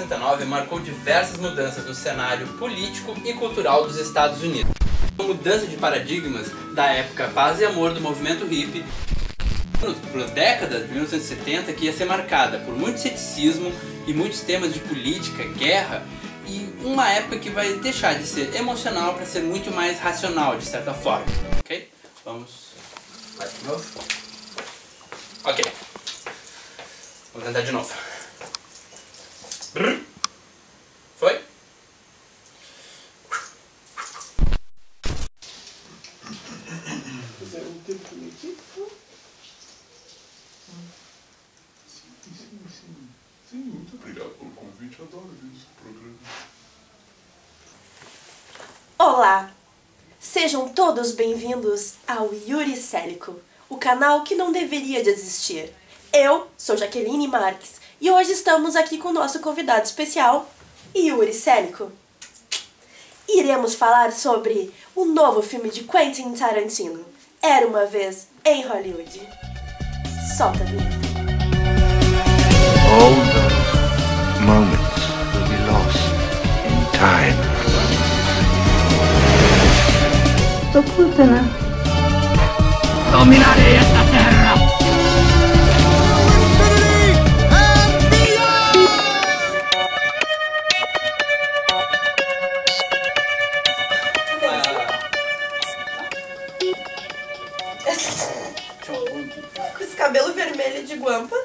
1969 marcou diversas mudanças no cenário político e cultural dos Estados Unidos. Uma mudança de paradigmas da época paz e amor do movimento hippie para a década de 1970, que ia ser marcada por muito ceticismo e muitos temas de política, guerra, e uma época que vai deixar de ser emocional para ser muito mais racional, de certa forma. Ok? Vamos... Vai de novo. Ok. Vou tentar de novo. Foi? Fizeram um tempo aqui? Sim, muito obrigado pelo convite. Adoro ver esse programa. Olá! Sejam todos bem-vindos ao Yuri Célico, o canal que não deveria de existir. Eu sou Jaqueline Marques e hoje estamos aqui com o nosso convidado especial, Yuri Célico. Iremos falar sobre o novo filme de Quentin Tarantino, Era Uma Vez em Hollywood. Solta a vinheta. All those moments will be lost in time. Oculta, né? Dominarei esta terra! Com esse cabelo vermelho de guampa.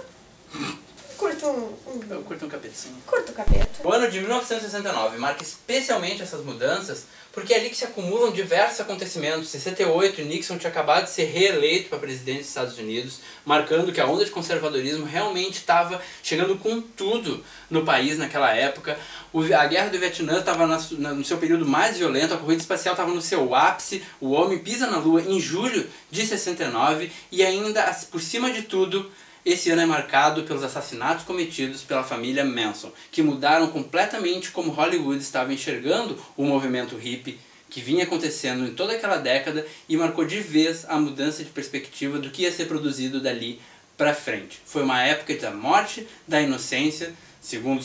Eu curto um capetinho. Curto o capeta. O ano de 1969 marca especialmente essas mudanças porque é ali que se acumulam diversos acontecimentos. Em 68, Nixon tinha acabado de ser reeleito para presidente dos Estados Unidos, marcando que a onda de conservadorismo realmente estava chegando com tudo no país naquela época. A guerra do Vietnã estava no seu período mais violento, a corrida espacial estava no seu ápice, o homem pisa na Lua em julho de 69 e ainda, por cima de tudo, esse ano é marcado pelos assassinatos cometidos pela família Manson, que mudaram completamente como Hollywood estava enxergando o movimento hippie que vinha acontecendo em toda aquela década e marcou de vez a mudança de perspectiva do que ia ser produzido dali para frente. Foi uma época da morte da inocência, segundo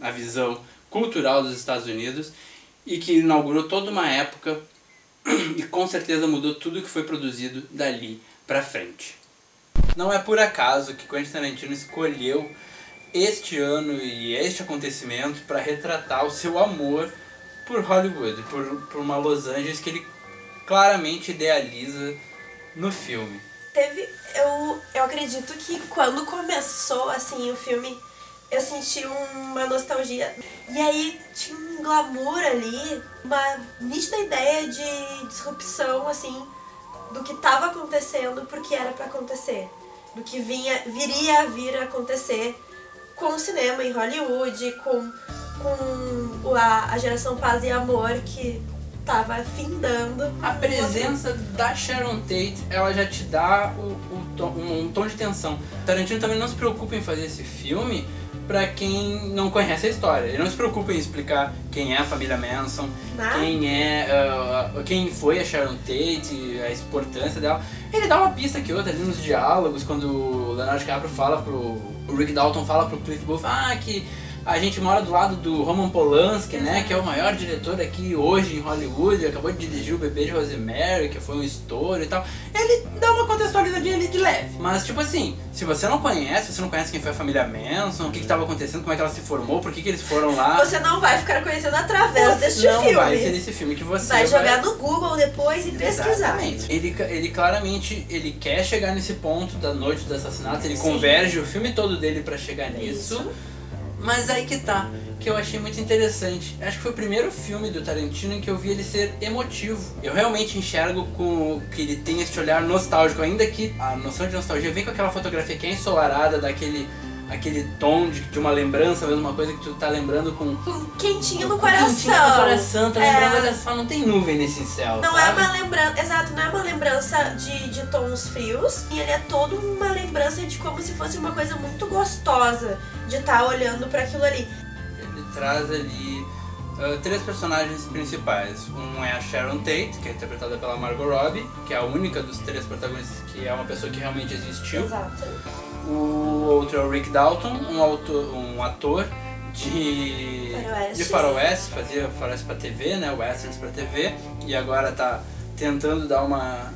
a visão cultural dos Estados Unidos, e que inaugurou toda uma época e com certeza mudou tudo que foi produzido dali para frente. Não é por acaso que Quentin Tarantino escolheu este ano e este acontecimento para retratar o seu amor por Hollywood, por uma Los Angeles que ele claramente idealiza no filme. Eu acredito que quando começou assim o filme, eu senti uma nostalgia. E aí tinha um glamour ali, uma nítida ideia de disrupção assim do que estava acontecendo porque era para acontecer, do que viria a vir a acontecer com o cinema em Hollywood, com a geração Paz e Amor que estava findando. A presença da Sharon Tate, ela já te dá um tom de tensão. Tarantino também não se preocupa em fazer esse filme pra quem não conhece a história. Ele não se preocupa em explicar quem é a família Manson, quem foi a Sharon Tate, a importância dela. Ele dá uma pista que outra ali nos diálogos, quando o Leonardo DiCaprio fala o Rick Dalton fala pro Cliff Booth, que a gente mora do lado do Roman Polanski, né, que é o maior diretor aqui hoje em Hollywood, acabou de dirigir O Bebê de Rosemary, que foi um estouro e tal. Ele dá uma contextualizadinha ali de leve, mas tipo assim, se você não conhece quem foi a família Manson, o que estava acontecendo, como é que ela se formou, por que eles foram lá... Você não vai ficar conhecendo através deste filme. Não vai ser nesse filme que você vai jogar no Google depois e pesquisar. Exatamente. Ele claramente, ele quer chegar nesse ponto da noite dos assassinatos, ele converge o filme todo dele pra chegar nisso. Mas aí que tá, que eu achei muito interessante. Acho que foi o primeiro filme do Tarantino em que eu vi ele ser emotivo. Eu realmente enxergo que ele tem esse olhar nostálgico, ainda que a noção de nostalgia vem com aquela fotografia que é ensolarada, aquele tom de uma lembrança, mesmo uma coisa que tu tá lembrando com quentinho no coração. Quentinho no coração, tá lembrando, olha só, não tem nuvem nesse céu, não sabe? É uma lembrança, exato, não é uma lembrança de tons frios, e ele é todo uma lembrança de como se fosse uma coisa muito gostosa de estar olhando pra aquilo ali. Ele traz ali três personagens principais. Um é a Sharon Tate, que é interpretada pela Margot Robbie, que é a única dos três protagonistas que é uma pessoa que realmente existiu. Exato. O outro é o Rick Dalton, um ator de faroeste, fazia faroeste pra TV, né, westerns pra TV, e agora tá tentando dar uma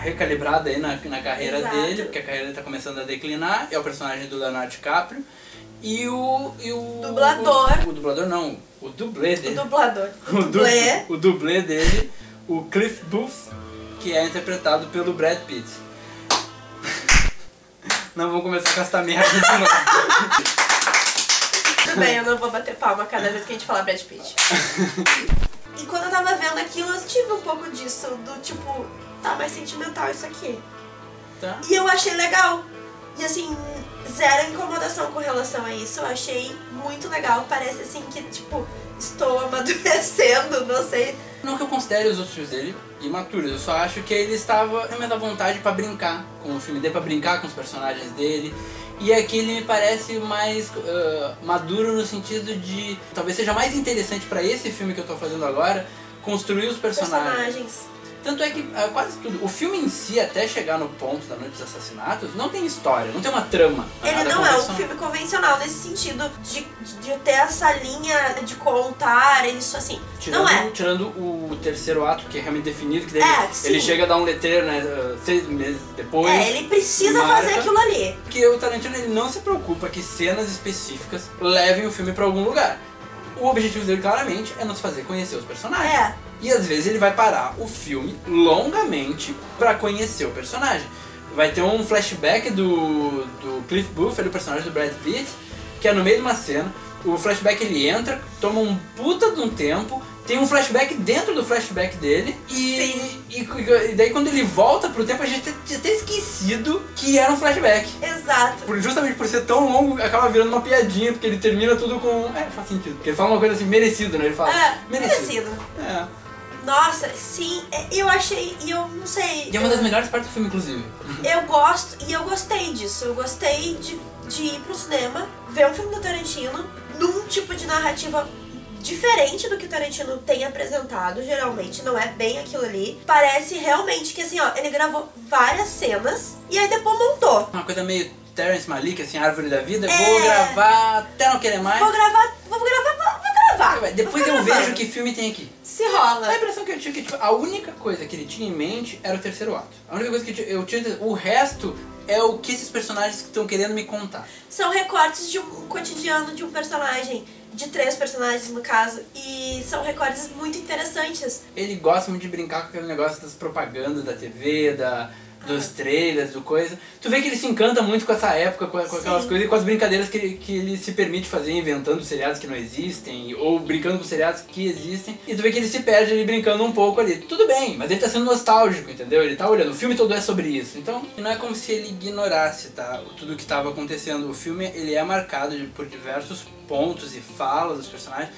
recalibrada aí na carreira dele, porque a carreira dele tá começando a declinar. É o personagem do Leonardo DiCaprio. E o dublador. O dublador não, o dublê dele. O dublador. O dublê dele, o Cliff Booth, que é interpretado pelo Brad Pitt. Não vamos começar com essa merda de novo. Tudo bem, eu não vou bater palma cada vez que a gente falar Brad Pitt. E quando eu tava vendo aquilo, eu tive um pouco disso, do tipo, tá mais sentimental isso aqui. Tá. E eu achei legal. E assim, zero incomodação com relação a isso. Eu achei muito legal. Parece assim que, tipo, estou amadurecendo, não sei. Não que eu considere os outros filmes dele imaturos, eu só acho que ele estava realmente à vontade pra brincar com o filme dele, pra brincar com os personagens dele. E aqui ele me parece mais maduro no sentido de... Talvez seja mais interessante pra esse filme que eu tô fazendo agora, construir os personagens. Tanto é que quase tudo, o filme em si, até chegar no ponto da Noite dos Assassinatos, não tem história, não tem uma trama. Ele não é um filme convencional nesse sentido de ter essa linha de contar, isso assim. Não é. Tirando o terceiro ato, que é realmente definido, que daí ele chega a dar um letreiro, né, 6 meses depois. Ele precisa fazer aquilo ali. Porque o Tarantino ele não se preocupa que cenas específicas levem o filme pra algum lugar. O objetivo dele, claramente, é nos fazer conhecer os personagens. E às vezes ele vai parar o filme longamente pra conhecer o personagem. Vai ter um flashback do Cliff Booth, o personagem do Brad Pitt, que é no meio de uma cena. O flashback ele entra, toma um puta de um tempo, tem um flashback dentro do flashback dele e daí quando ele volta pro tempo a gente tinha até esquecido que era um flashback. Exato. Justamente por ser tão longo, acaba virando uma piadinha, porque ele termina tudo com... faz sentido. Porque ele fala uma coisa assim, merecido, né? Ele fala, merecido. Nossa, sim, eu achei, e eu não sei... E é uma das melhores partes do filme, inclusive. Eu gosto, e eu gostei disso. Eu gostei de ir pro cinema, ver um filme do Tarantino, num tipo de narrativa diferente do que o Tarantino tem apresentado, geralmente, não é bem aquilo ali. Parece realmente que, assim, ó, ele gravou várias cenas e aí depois montou. Uma coisa meio Terrence Malick, assim, Árvore da Vida, vou gravar até não querer mais. Vou gravar. Depois eu vejo que filme tem aqui. Se rola. A impressão que eu tinha que, tipo, a única coisa que ele tinha em mente era o terceiro ato. A única coisa que eu tinha, o resto é o que esses personagens estão querendo me contar. São recortes de um cotidiano de um personagem, de 3 personagens no caso, e são recortes muito interessantes. Ele gosta muito de brincar com aquele negócio das propagandas da TV, dos trailers, do coisa. Tu vê que ele se encanta muito com essa época, com aquelas coisas e com as brincadeiras que ele se permite fazer, inventando seriados que não existem, ou brincando com seriados que existem. E tu vê que ele se perde ali brincando um pouco ali. Tudo bem, mas ele tá sendo nostálgico, entendeu? Ele tá olhando, o filme todo é sobre isso. Então, não é como se ele ignorasse, tá, tudo o que tava acontecendo. O filme, ele é marcado por diversos pontos e falas dos personagens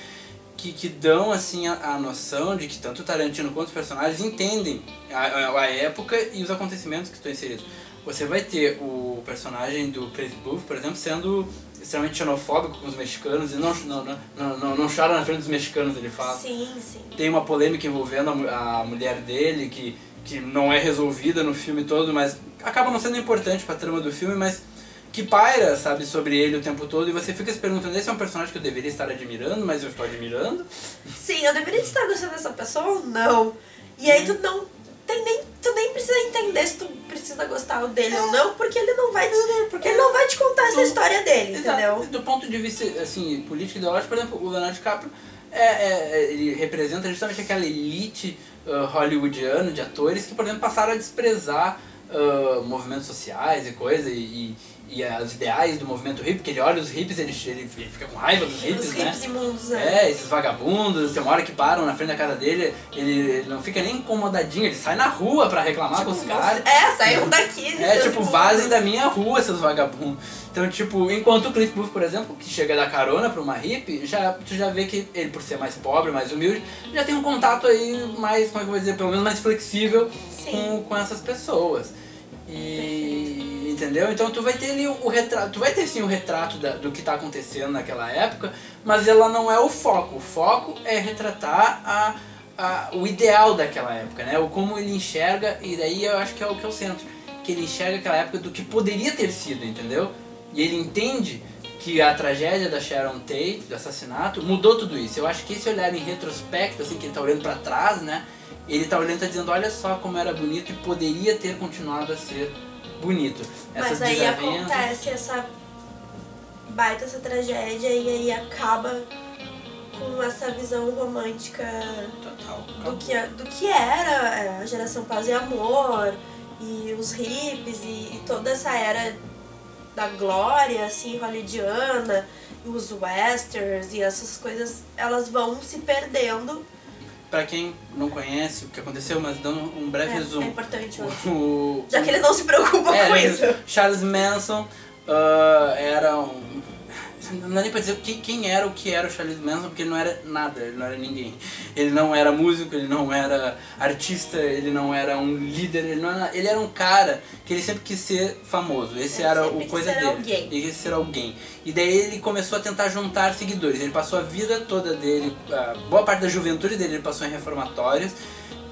que dão assim a noção de que tanto o Tarantino quanto os personagens entendem a época e os acontecimentos que estão inseridos. Você vai ter o personagem do Cliff Booth, por exemplo, sendo extremamente xenofóbico com os mexicanos e não chora na frente dos mexicanos, ele fala. Sim. Tem uma polêmica envolvendo a mulher dele que não é resolvida no filme todo, mas acaba não sendo importante para a trama do filme, mas que paira, sabe, sobre ele o tempo todo, e você fica se perguntando, esse é um personagem que eu deveria estar admirando, mas eu estou admirando? Sim, eu deveria estar gostando dessa pessoa ou não? E aí tu nem precisa entender se tu precisa gostar dele ou não, porque ele não vai te contar essa história dele, entendeu? Do ponto de vista, assim, político e ideológico, por exemplo, o Leonardo DiCaprio, ele representa justamente aquela elite hollywoodiana de atores que, por exemplo, passaram a desprezar movimentos sociais e coisa, e os ideais do movimento hippie, porque ele olha os hippies, ele fica com raiva dos hippies, os né? hippies imundos, né? Esses vagabundos, tem uma hora que param na frente da casa dele, ele não fica nem incomodadinho, ele sai na rua pra reclamar com os caras. Saiam daqui. Tipo, vazem da minha rua, seus vagabundos. Então, tipo, enquanto o Cliff Booth, por exemplo, que chega a dar carona pra uma hippie, tu já vê que ele, por ser mais pobre, mais humilde, já tem um contato aí mais, como é que eu vou dizer, pelo menos mais flexível com essas pessoas. Entendeu? Então tu vai ter ali o retrato, tu vai ter sim o retrato do que tá acontecendo naquela época, mas ela não é o foco. O foco é retratar o ideal daquela época, né? O como ele enxerga, e daí eu acho que é o centro. Que ele enxerga aquela época do que poderia ter sido, entendeu? E ele entende que a tragédia da Sharon Tate, do assassinato, mudou tudo isso. Eu acho que esse olhar em retrospecto, assim, que ele tá olhando pra trás, né? Ele tá olhando e tá dizendo, olha só como era bonito e poderia ter continuado a ser bonito. Mas aí acontece essa baita, essa tragédia, e aí acaba com essa visão romântica total do que era a geração Paz e Amor, e os hippies, e toda essa era da glória, assim, hollywoodiana, e os westerns, e essas coisas, elas vão se perdendo. Pra quem não conhece o que aconteceu, mas dando um breve resumo. É importante hoje. Já que eles não se preocupam com isso. Charles Manson era um... Não dá nem pra dizer quem era o que era o Charles Manson, porque ele não era nada, ele não era ninguém. Ele não era músico, ele não era artista, ele não era um líder, ele era um cara que ele sempre quis ser famoso. Esse era o coisa dele. Ele quis ser alguém. E daí ele começou a tentar juntar seguidores. Ele passou a vida toda dele, boa parte da juventude dele ele passou em reformatórios.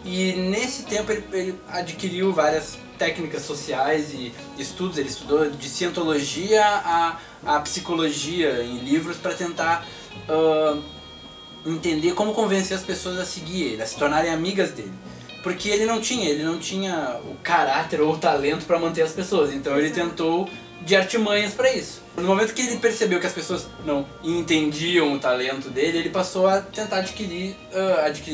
E nesse tempo ele adquiriu várias técnicas sociais e estudos. Ele estudou de cientologia a psicologia em livros para tentar entender como convencer as pessoas a seguir ele, a se tornarem amigas dele. Porque ele não tinha o caráter ou o talento para manter as pessoas, então ele tentou de artimanhas para isso. No momento que ele percebeu que as pessoas não entendiam o talento dele, ele passou a tentar adquirir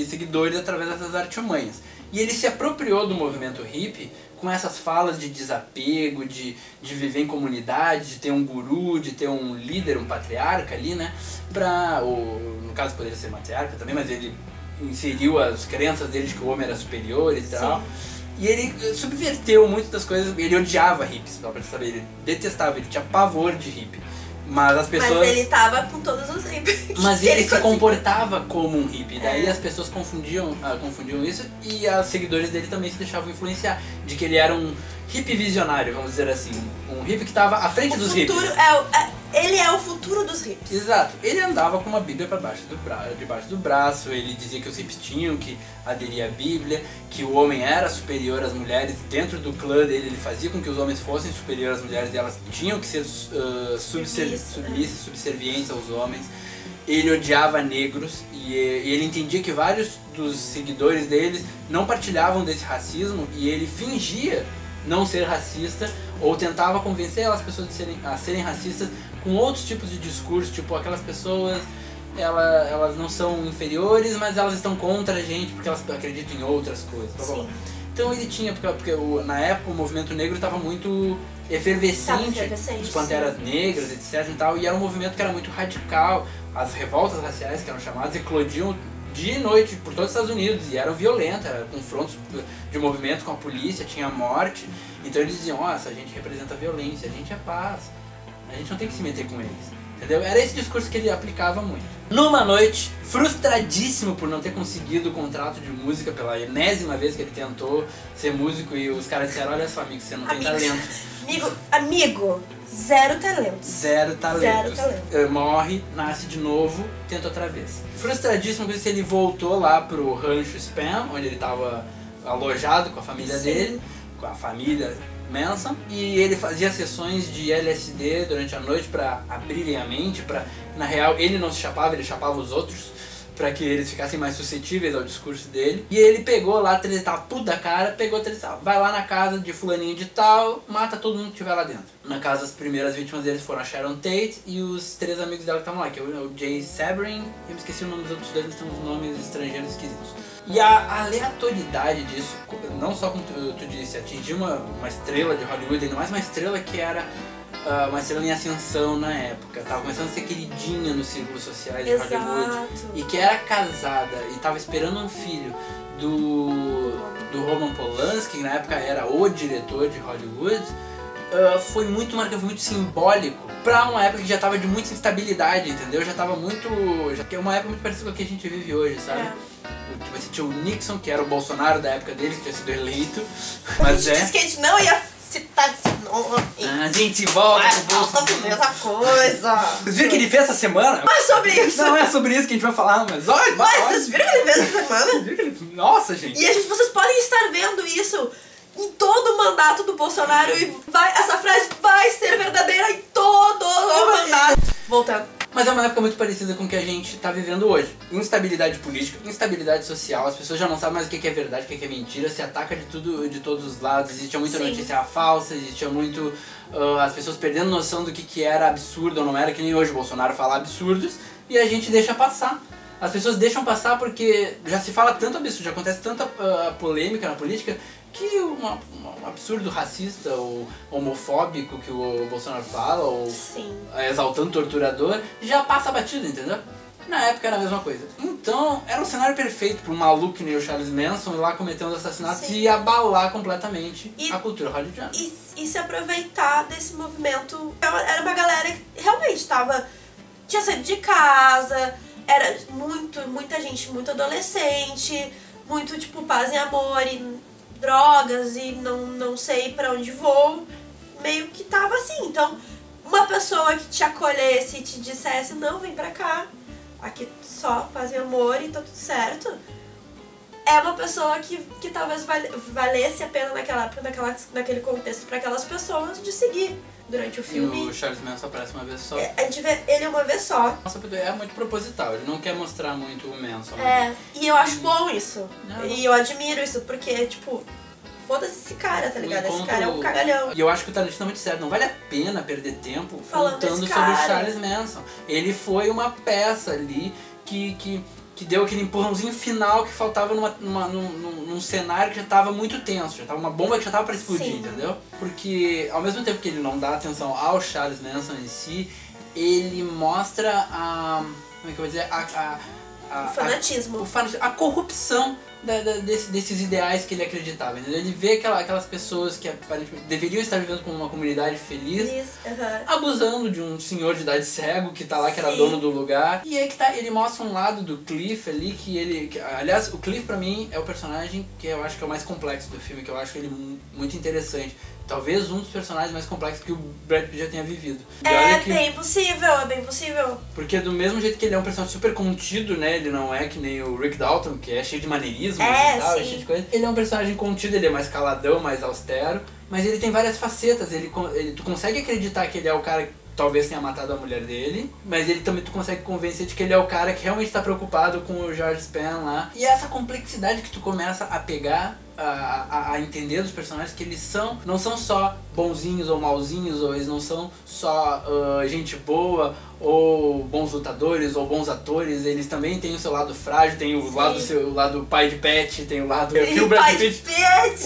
seguidores através dessas artimanhas. E ele se apropriou do movimento hippie com essas falas de desapego, de viver em comunidade, de ter um guru, de ter um líder, um patriarca ali, né? No caso poderia ser matriarca também, mas ele inseriu as crenças dele de que o homem era superior e tal. Sim. E ele subverteu muitas das coisas, ele odiava hippies, pra saber, ele detestava, ele tinha pavor de hippie. Mas as pessoas... Mas ele tava com todos os hippies. Mas ele se comportava como um hippie, daí as pessoas confundiam isso, e os seguidores dele também se deixavam influenciar, de que ele era um hippie visionário, vamos dizer assim, um hippie que estava à frente dos hippies. Ele é o futuro dos hippies. Exato. Ele andava com uma bíblia debaixo do braço, ele dizia que os hippies tinham que aderir à bíblia, que o homem era superior às mulheres, dentro do clã dele ele fazia com que os homens fossem superiores às mulheres e elas tinham que ser submissas, subservientes aos homens. Ele odiava negros e ele entendia que vários dos seguidores deles não partilhavam desse racismo e ele fingia não ser racista ou tentava convencer as pessoas a serem racistas com outros tipos de discurso, tipo aquelas pessoas, elas não são inferiores, mas elas estão contra a gente porque elas acreditam em outras coisas. Sim. Então ele tinha, porque na época o movimento negro estava muito efervescente, os Panteras Negras, etc e tal, e era um movimento que era muito radical, as revoltas raciais que eram chamadas eclodiam dia e noite por todos os Estados Unidos e eram violentas, eram confrontos de movimento com a polícia, tinha morte. Então eles diziam, nossa, a gente representa a violência, a gente é paz, a gente não tem que se meter com eles, entendeu? Era esse discurso que ele aplicava muito. Numa noite, frustradíssimo por não ter conseguido o contrato de música pela enésima vez que ele tentou ser músico e os caras disseram, olha só amigo, você não tem talento. Amigo, zero talento. Zero talento. Morre, nasce de novo, tenta outra vez. Frustradíssimo por isso ele voltou lá pro rancho Spam, onde ele estava alojado com a família dele, com a família Manson, e ele fazia sessões de LSD durante a noite para abrirem a mente, na real ele não se chapava, ele chapava os outros, para que eles ficassem mais suscetíveis ao discurso dele. E ele pegou lá, ele tava puto da cara, vai lá na casa de fulaninho de tal, mata todo mundo que estiver lá dentro. Na casa, as primeiras vítimas deles foram a Sharon Tate e os 3 amigos dela que estavam lá, que é o Jay Sabrin, eu me esqueci o nome dos outros 2, mas tem uns nomes estrangeiros esquisitos. E a aleatoriedade disso, não só como tu disse, atingir uma estrela de Hollywood, ainda mais uma estrela que era uma estrela em ascensão na época, tava começando a ser queridinha nos círculos sociais de Hollywood, e que era casada e tava esperando um filho do Roman Polanski, que na época era o diretor de Hollywood. Foi muito marcante, foi muito simbólico pra uma época que já tava de muita instabilidade, entendeu? Já tava muito... que é uma época muito parecida com a que a gente vive hoje, sabe? Tipo, você tinha o Nixon, que era o Bolsonaro da época dele, que tinha sido eleito, mas a gente disse que a gente não ia citar esse nome. A gente volta pro Bolsonaro. Essa coisa. Vocês viram que ele fez essa semana? Não é sobre isso. Não é sobre isso que a gente vai falar, mas olha. Vocês viram que ele fez essa semana? Nossa, gente. E vocês podem estar vendo isso em todo o mandato do Bolsonaro e essa frase vai ser verdadeira em todo o mandato. voltando. Mas é uma época muito parecida com o que a gente tá vivendo hoje. Instabilidade política, instabilidade social, as pessoas já não sabem mais o que é verdade, o que é mentira, se ataca de tudo, de todos os lados, existia muita Sim. notícia falsa, existia muito as pessoas perdendo noção do que era absurdo ou não era, que nem hoje o Bolsonaro fala absurdos, e a gente deixa passar. As pessoas deixam passar porque já se fala tanto absurdo, já acontece tanta polêmica na política, que um absurdo racista ou homofóbico que o Bolsonaro fala, ou Sim. exaltando torturador, já passa batido, entendeu? Na época era a mesma coisa. Então, era um cenário perfeito para um maluco que nem o Charles Manson ir lá cometer uns assassinatos Sim. e abalar completamente E- a cultura hollywoodiana. E se aproveitar desse movimento. Era uma galera que realmente tinha saído de casa, era muita gente, muito adolescente, muito tipo paz e amor e drogas e não sei pra onde vou, meio que tava assim. Então, uma pessoa que te acolhesse e te dissesse, não, vem pra cá, aqui só paz e amor e tá tudo certo, é uma pessoa que talvez valesse a pena naquela época, naquele contexto, pra aquelas pessoas de seguir durante o E filme. o Charles Manson aparece uma vez só. A gente vê ele uma vez só. Nossa, é muito proposital, ele não quer mostrar muito o Manson. E eu acho bom isso. Não. E eu admiro isso, porque, tipo, foda-se esse cara, tá ligado? Esse encontro- cara é um cagalhão. E eu acho que o Tarantino é muito sério, não vale a pena perder tempo Falando contando desse sobre o cara. Charles Manson. Ele foi uma peça ali que deu aquele empurrãozinho final que faltava num cenário que já estava muito tenso, já tava uma bomba que já estava para explodir, Sim. entendeu? Porque ao mesmo tempo que ele não dá atenção ao Charles Manson em si, ele mostra como é que eu vou dizer? O fanatismo. A corrupção desses ideais que ele acreditava, entendeu? Ele vê aquelas pessoas que aparentemente deveriam estar vivendo como uma comunidade feliz, abusando de um senhor de idade cego que tá lá, que era Sim. dono do lugar. E aí que tá, ele mostra um lado do Cliff ali aliás, o Cliff pra mim é o personagem que eu acho que é o mais complexo do filme, que eu acho ele muito interessante. Talvez um dos personagens mais complexos que o Brad Pitt já tenha vivido. E olha que- Bem possível, é bem possível. Porque do mesmo jeito que ele é um personagem super contido, né? Ele não é que nem o Rick Dalton, que é cheio de maneirismo e tal, sim. cheio de coisa. Ele é um personagem contido, ele é mais caladão, mais austero, mas ele tem várias facetas. Tu consegue acreditar que ele é o cara que talvez tenha matado a mulher dele, mas ele também tu consegue convencer de que ele é o cara que realmente está preocupado com o George Span lá. E essa complexidade que tu começa a pegar, a entender dos personagens, que eles não são só bonzinhos ou malzinhos, ou eles não são só gente boa, ou bons lutadores, ou bons atores, eles também têm o seu lado frágil, tem o lado pai de Pet, tem o lado que o Brad Pitt.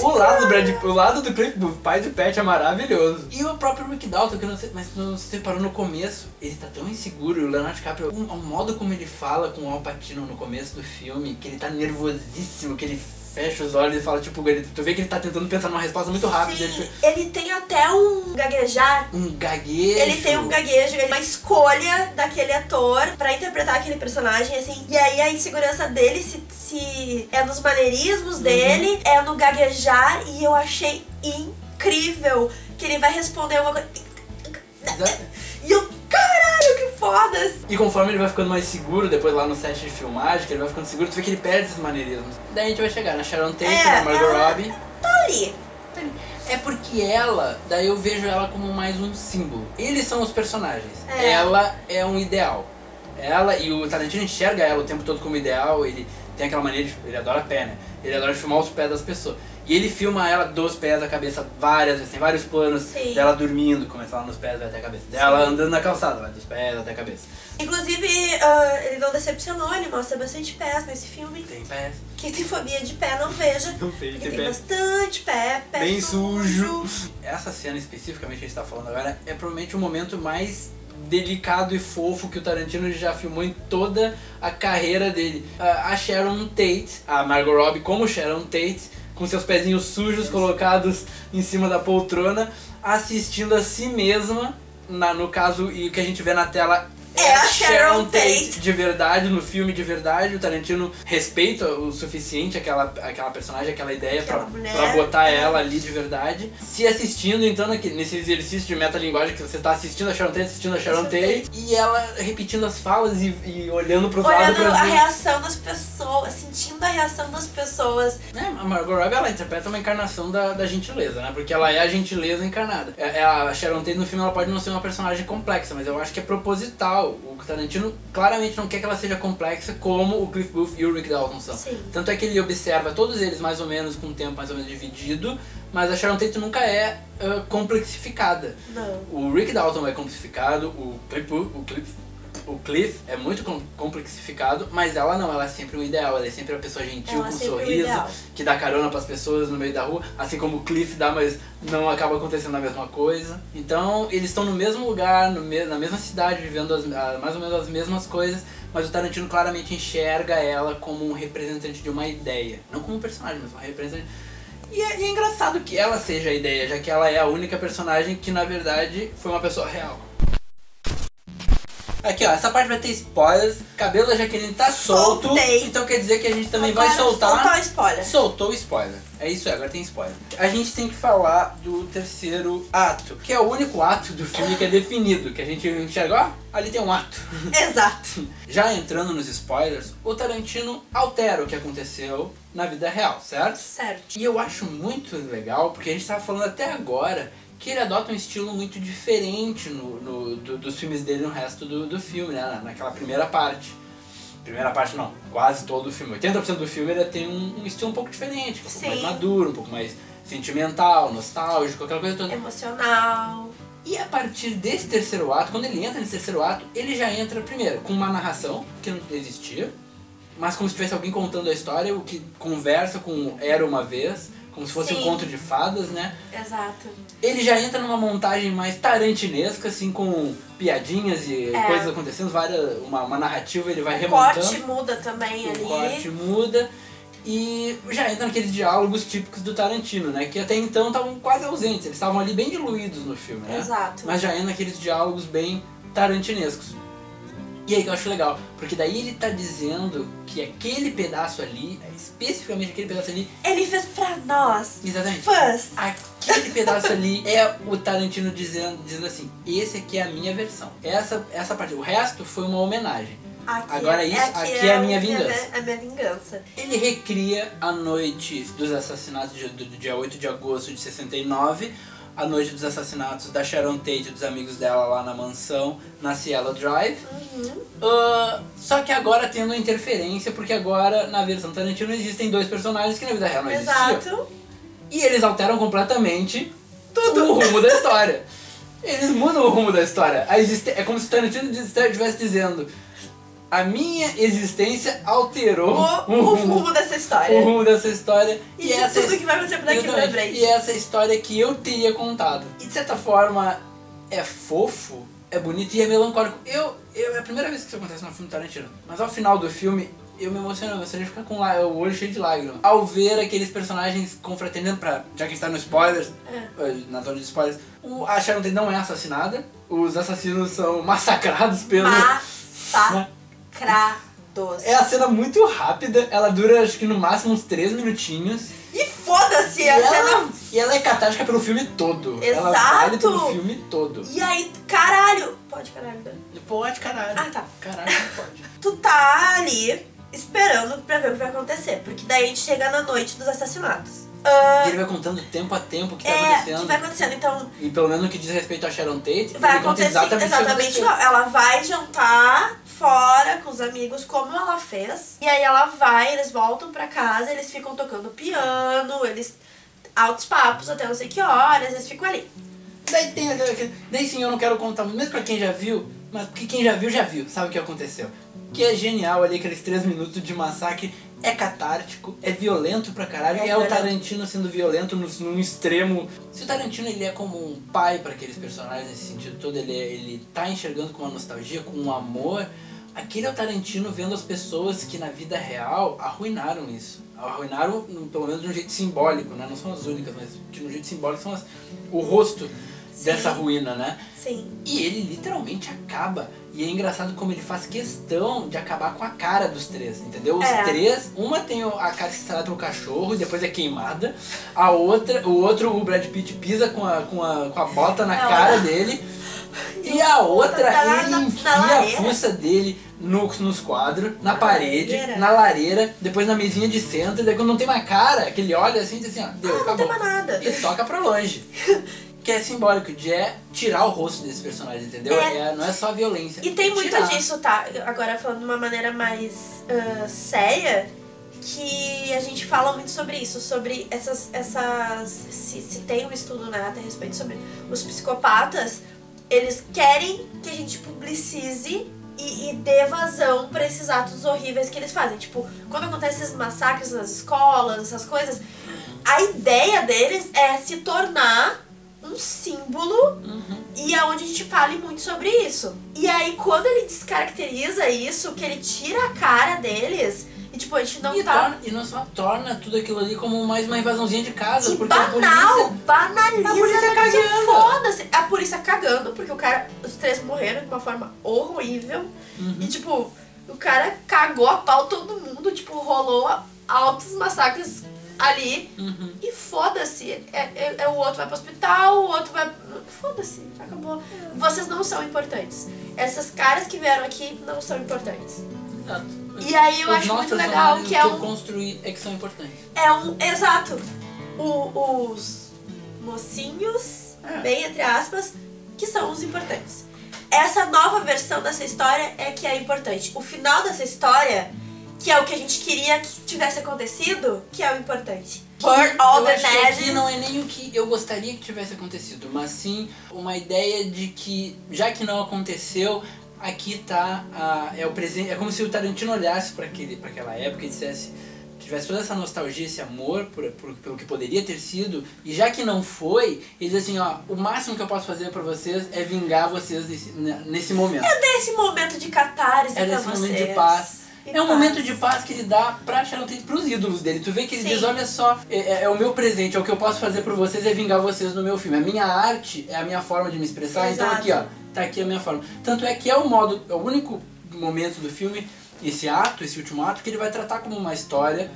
O lado do Cliff, do pai de Pet é maravilhoso. E o próprio Rick Dalton, que eu não sei, mas não se separou no começo, ele tá tão inseguro, o Leonardo DiCaprio, o modo como ele fala com o Al Pacino no começo do filme, que ele tá nervosíssimo, que ele fecha os olhos e fala, tipo, tu vê que ele tá tentando pensar numa resposta muito rápida. Sim, ele tem até um gaguejar. Um gaguejo. Ele tem um gaguejo, ele é uma escolha daquele ator pra interpretar aquele personagem, assim. E aí a insegurança dele se é nos maneirismos dele, é no gaguejar, e eu achei incrível que ele vai responder uma coisa. Exato. E eu, caralho, que foda! E conforme ele vai ficando mais seguro, depois lá no set de filmagem, que ele vai ficando seguro, tu vê que ele perde esses maneirismos. Daí a gente vai chegar na Sharon Tate, na Margot Robbie. Tá ali. É porque daí eu vejo ela como mais um símbolo. Eles são os personagens. É. Ela é um ideal. Ela, e o Tarantino enxerga ela o tempo todo como ideal, ele tem aquela maneira ele adora pé, né? Ele adora filmar os pés das pessoas. E ele filma ela dos pés à cabeça várias vezes, tem vários planos. Sim. Dela dormindo, começa lá nos pés, vai até a cabeça. Dela andando na calçada, vai dos pés até a cabeça. Inclusive, ele não decepcionou, ele mostra bastante pés nesse filme. Tem pés. Quem tem fobia de pé não veja. Não vejo, Porque tem tem pé. bastante pé Bem sujo. Essa cena especificamente que a gente tá falando agora é provavelmente o momento mais delicado e fofo que o Tarantino já filmou em toda a carreira dele. A Sharon Tate, a Margot Robbie como Sharon Tate, com seus pezinhos sujos colocados em cima da poltrona, assistindo a si mesma, no caso, e o que a gente vê na tela É a Sharon Tate de verdade, no filme de verdade. O Tarantino respeita o suficiente aquela personagem, aquela ideia Aquela pra mulher. botar ela ali de verdade. Se assistindo, então, nesse exercício de metalinguagem que você tá assistindo a Sharon Tate, e ela repetindo as falas e olhando pros lados. Olhando a reação das pessoas. pessoas, sentindo a reação das pessoas. A Margot Robbie, ela interpreta uma encarnação da gentileza, né? Porque ela é a gentileza encarnada. A Sharon Tate no filme, ela pode não ser uma personagem complexa, mas eu acho que é proposital. O Tarantino claramente não quer que ela seja complexa como o Cliff Booth e o Rick Dalton são. Sim. Tanto é que ele observa todos eles mais ou menos com um tempo mais ou menos dividido, mas a Sharon Tate nunca é complexificada. Não. O Rick Dalton é complexificado, o Cliff é muito complexificado, mas ela não, ela é sempre um ideal, ela é sempre a pessoa gentil, Ela com um sempre o sorriso, ideal. que dá carona pras pessoas no meio da rua, assim como o Cliff dá, mas não acaba acontecendo a mesma coisa. Então eles estão no mesmo lugar, na mesma cidade, vivendo mais ou menos as mesmas coisas, mas o Tarantino claramente enxerga ela como um representante de uma ideia, não como um personagem, mas uma representante. E é engraçado que ela seja a ideia, já que ela é a única personagem que na verdade foi uma pessoa real. Aqui ó, essa parte vai ter spoilers, o cabelo da Jaqueline tá solto, então quer dizer que a gente também vai soltar... Soltou o spoiler. Soltou o spoiler, é isso aí, agora tem spoiler. A gente tem que falar do terceiro ato, que é o único ato do filme que é definido, que a gente enxerga, ó, ali tem um ato. Exato. Já entrando nos spoilers, o Tarantino altera o que aconteceu na vida real, certo? Certo. E eu acho muito legal, porque a gente tava falando até agora que ele adota um estilo muito diferente dos filmes dele no resto do filme, né? Naquela primeira parte. Primeira parte não, quase todo o filme. 80% do filme ele tem um estilo um pouco diferente, um pouco mais maduro, um pouco mais sentimental, nostálgico, aquela coisa toda. Emocional. E a partir desse terceiro ato, quando ele entra nesse terceiro ato, ele já entra primeiro com uma narração que não existia, mas como se tivesse alguém contando a história, o que conversa com Era Uma Vez, como se fosse um conto de fadas, né? Exato. Ele já entra numa montagem mais tarantinesca, assim, com piadinhas e coisas acontecendo, uma narrativa, ele vai remontando. O corte muda também ali. O corte muda e já entra naqueles diálogos típicos do Tarantino, né? Que até então estavam quase ausentes, eles estavam ali bem diluídos no filme, né? Exato. Mas já entra naqueles diálogos bem tarantinescos. E aí que eu acho legal, porque daí ele tá dizendo que aquele pedaço ali, especificamente aquele pedaço ali... Ele fez pra nós, exatamente, fãs. Aquele pedaço ali é o Tarantino dizendo assim, esse aqui é a minha versão. Essa parte, o resto foi uma homenagem. Agora isso, aqui é a minha vingança. A minha vingança. Ele recria a noite dos assassinatos do dia 8 de agosto de 69, a noite dos assassinatos da Sharon Tate e dos amigos dela lá na mansão, na Cielo Drive. Só que agora tendo interferência, porque agora na versão Tarantino existem dois personagens que na vida real não existiam. Exato. E eles alteram completamente tudo o rumo da história. Eles mudam o rumo da história. É como se o Tarantino estivesse dizendo: a minha existência alterou o rumo dessa história. O rumo dessa história. E essa tudo que vai acontecer daqui pra frente. E essa história que eu teria contado. E de certa forma é fofo, é bonito e é melancólico. É a primeira vez que isso acontece no filme Tarantino. Mas ao final do filme, eu me emociono, você fica com o olho cheio de lágrimas. Ao ver aqueles personagens confraternizando, já que está no spoilers, na zona de spoilers, a Sharon Tate não é assassinada, os assassinos são massacrados pelo... Massacrados. É a cena muito rápida, ela dura acho que no máximo uns 3 minutinhos. E foda-se a cena... E ela é catártica pelo filme todo. Exato. Ela vale pelo filme todo. E aí, caralho... Pode caralho, né? Pode, caralho. Ah, tá. Caralho, pode. Tu tá ali esperando pra ver o que vai acontecer, porque daí a gente chega na noite dos assassinatos. E ele vai contando tempo a tempo o que tá acontecendo. O que vai acontecendo, então... E pelo menos no que diz respeito a Sharon Tate, vai ele conta acontecer exatamente igual. Ela vai jantar fora com os amigos, como ela fez. E aí eles voltam pra casa, eles ficam tocando piano, altos papos até não sei que horas, eles ficam ali. Daí sim eu não quero contar, mesmo pra quem já viu, mas porque quem já viu, sabe o que aconteceu. Que é genial ali, aqueles 3 minutos de massacre, é catártico, é violento pra caralho, é o Tarantino sendo violento num extremo. Se o Tarantino ele é como um pai pra aqueles personagens nesse sentido todo, ele tá enxergando com uma nostalgia, com um amor, aquele é o Tarantino vendo as pessoas que na vida real arruinaram isso. Arruinaram, pelo menos de um jeito simbólico, né? Não são as únicas, mas de um jeito simbólico são o rosto dessa ruína, né? Sim. E ele literalmente acaba. E é engraçado como ele faz questão de acabar com a cara dos três, entendeu? Os três, uma tem a cara estrelada pelo cachorro e depois é queimada. O Brad Pitt pisa com a bota na cara dele. E a outra, tá ele na enfia a lareira. fuça dele nos quadros, na parede, lareira. na lareira, depois na mesinha de centro, e daí quando não tem mais cara, que ele olha assim e diz assim, ó, deu, não acabou. tem mais nada. E toca pra longe. Que é simbólico, de tirar o rosto desse personagem, entendeu? Não é só violência. E tem muito tirar. disso, tá? Agora falando de uma maneira mais séria, que a gente fala muito sobre isso, sobre essas se tem um estudo, né, até a respeito sobre os psicopatas, eles querem que a gente publicize e dê vazão pra esses atos horríveis que eles fazem. Tipo, quando acontecem esses massacres nas escolas, essas coisas, a ideia deles é se tornar um símbolo e é onde a gente fale muito sobre isso. E aí, quando ele descaracteriza isso, que ele tira a cara deles, e tipo, a gente não E não só torna tudo aquilo ali como mais uma invasãozinha de casa, e porque banaliza a polícia cagando. foda-se. A polícia cagando, porque o cara, os três morreram de uma forma horrível. E tipo, o cara cagou a pau todo mundo, tipo, rolou altos massacres ali. E foda-se. O outro vai pro hospital, o outro vai... Foda-se, acabou. Vocês não são importantes. Essas caras que vieram aqui não são importantes. Exato. E aí eu acho muito legal que eu construí é que são importantes. Exato. Os mocinhos, bem entre aspas, que são os importantes. Essa nova versão dessa história é que é importante. O final dessa história, que é o que a gente queria que tivesse acontecido, que é o importante. Burn all the que aqui Neds. não é nem o que eu gostaria que tivesse acontecido, mas sim uma ideia de que, já que não aconteceu, aqui tá é o presente. É como se o Tarantino olhasse para aquela época e dissesse, tivesse toda essa nostalgia, esse amor pelo que poderia ter sido, e já que não foi, ele diz assim, ó, o máximo que eu posso fazer pra vocês é vingar vocês nesse momento. É desse momento de catarse pra desse vocês. momento de paz. E É um paz. momento de paz que ele dá pra Sharon Tate, pros ídolos dele. Tu vê que ele Sim. diz, olha só, é o meu presente, é o que eu posso fazer por vocês, é vingar vocês no meu filme. A minha arte é a minha forma de me expressar, Exato. então aqui, ó, tá aqui a minha forma. Tanto é que é o único momento do filme, esse último ato, que ele vai tratar como uma história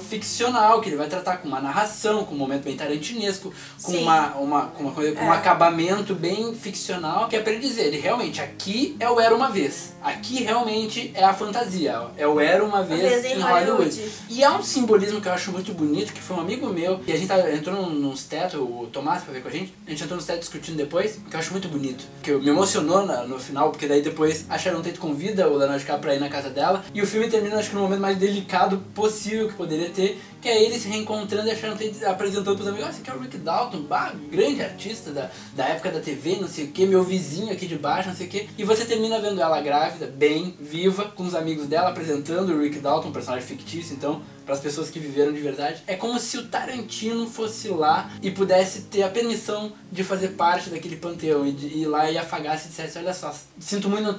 ficcional, que ele vai tratar com uma narração, com um momento bem tarantinesco, com Sim. um acabamento bem ficcional, que é pra ele dizer, ele realmente, aqui é o Era Uma Vez. Aqui realmente é a fantasia, é o Era Uma Vez em Hollywood. E há um simbolismo que eu acho muito bonito, que foi um amigo meu, e a gente entrou nos tetos, o Tomás pra ver com a gente entrou nos tetos discutindo depois, que eu acho muito bonito, que me emocionou no final, porque daí depois a Sharon Tate convida o Leonardo DiCaprio pra ir na casa dela, e o filme termina, acho que no momento mais delicado possível que poderia ter, que é ele se reencontrando e a Sharon Tate apresentando pros amigos, esse aqui é o Rick Dalton, grande artista da época da TV, não sei o que, meu vizinho aqui de baixo, não sei o que, e você termina vendo ela grávida, bem, viva, com os amigos dela, apresentando o Rick Dalton, um personagem fictício, então, para as pessoas que viveram de verdade. É como se o Tarantino fosse lá e pudesse ter a permissão de fazer parte daquele panteão, e de ir lá e afagar-se e dissesse, olha só, sinto muito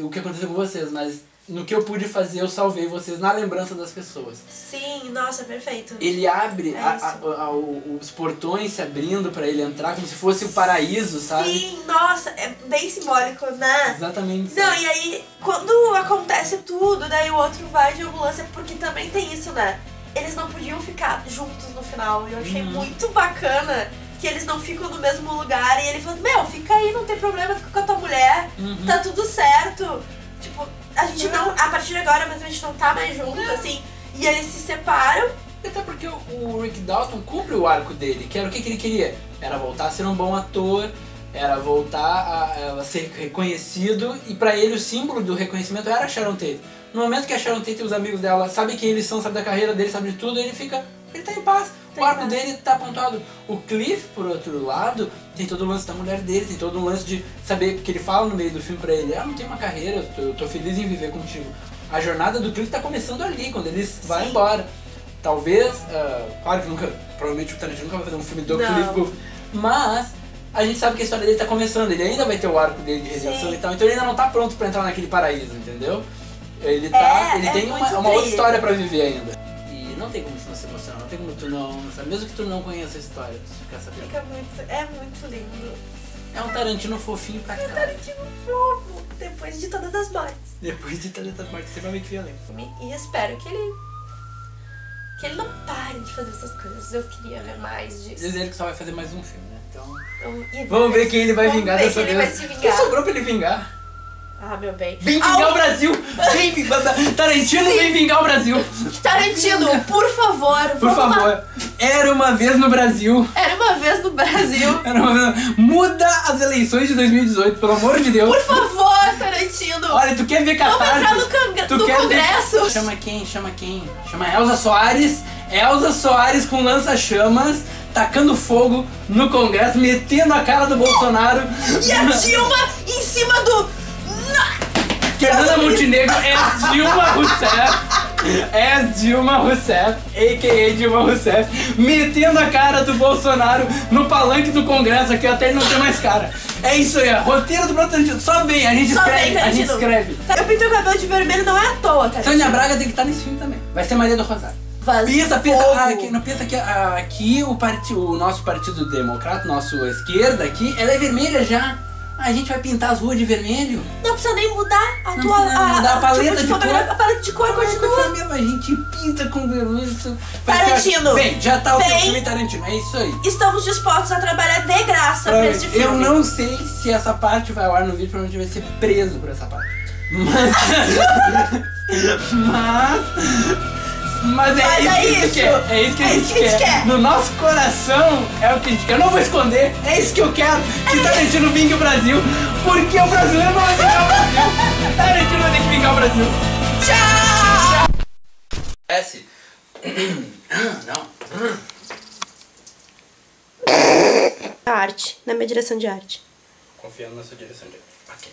o que aconteceu com vocês, mas no que eu pude fazer, eu salvei vocês na lembrança das pessoas. Sim, nossa, perfeito. Ele abre os portões se abrindo pra ele entrar, como se fosse o paraíso, sabe? Sim, nossa, é bem simbólico, né? Exatamente. Não, e aí, quando acontece tudo, daí o outro vai de ambulância, porque também tem isso, né? Eles não podiam ficar juntos no final, e eu achei muito bacana que eles não ficam no mesmo lugar, e ele falou, meu, fica aí, não tem problema, fica com a tua mulher, tá tudo certo. Tipo, a gente não, a partir de agora, mas a gente não tá mais junto, assim, e eles se separam. Até porque o Rick Dalton cumpre o arco dele, que era o que ele queria. Era voltar a ser um bom ator, era voltar a ser reconhecido, e pra ele o símbolo do reconhecimento era a Sharon Tate. No momento que a Sharon Tate e os amigos dela sabem quem eles são, sabem da carreira dele, sabem de tudo, ele tá em paz. O arco dele tá apontado. O Cliff, por outro lado, tem todo o lance da mulher dele, tem todo o lance de saber, que ele fala no meio do filme pra ele, não tem uma carreira, eu tô feliz em viver contigo. A jornada do Cliff tá começando ali, quando eles vão embora. Talvez, claro que provavelmente o Tarantino nunca vai fazer um filme do Cliff Booth, mas a gente sabe que a história dele tá começando, ele ainda vai ter o arco dele de redenção e tal, então ele ainda não tá pronto pra entrar naquele paraíso, entendeu? Ele tem uma outra história pra viver ainda. E não tem como não se emocionar, não tem como tu não, sabe? Mesmo que tu não conheça a história, tu ficar sabendo. É muito lindo. É um Tarantino fofinho pra cá. É um Tarantino fofo, depois de todas as mortes. Depois de todas as mortes extremamente violentas. E espero que Que ele não pare de fazer essas coisas. Eu queria ver mais disso. Diz ele que só vai fazer mais um filme, né? Então... E Vamos ver quem ele vai vingar vamos dessa ver quem vez. ele vai se O que vingar. sobrou pra ele vingar? Ah, meu bem. Vem vingar o Brasil! Vem vingar... Tarantino vem vingar o Brasil! Tarantino, por favor. Por favor. Era uma vez no Brasil. Era uma vez no Brasil. Era uma vez... Muda as eleições de 2018, pelo amor de Deus. Por favor, Tarantino. Olha, tu quer ver Vamos catarse? entrar no quer ver- Congresso. Chama quem? Chama quem? Chama Elza Soares. Elza Soares com lança-chamas, tacando fogo no Congresso, metendo a cara do Bolsonaro. E a Dilma em cima do... Fernanda Montenegro é a Dilma Rousseff. É a Dilma Rousseff, a.k.a. Dilma Rousseff, metendo a cara do Bolsonaro no palanque do Congresso aqui até ele não ter mais cara. É isso aí, ó. Roteiro do Tarantino. Só vem, a gente Só escreve, vem, a gente Tarantino. escreve. Eu pintei o cabelo de vermelho, não é à toa, Tarantino. Sônia Braga tem que estar nesse filme também. Vai ser Maria do Rosário. Pensa, pensa que aqui o nosso Partido Democrata, nossa esquerda aqui, ela é vermelha já. A gente vai pintar as ruas de vermelho. Não precisa nem mudar a Não tua... precisa mudar a paleta de fotografia. cor. A paleta de cor continua. A gente pinta com vermelho. Tarantino. Vem, já tá o teu Vem. filme Tarantino, é isso aí. Estamos dispostos a trabalhar de graça pra esse filme. Eu não sei se essa parte vai ao ar no vídeo, provavelmente vai ser preso por essa parte. Mas é Mas isso é que a gente isso. quer. É isso que a gente quer. No nosso coração é o que a gente quer. Eu não vou esconder. É isso que eu quero. Que Tarantino vingue o Brasil. Porque o brasileiro não vai vingar o Brasil. Tarantino vai ter que vingar o Brasil. Tchau! S. Não. Arte, na minha direção de arte. Confiando na sua direção de arte. Ok.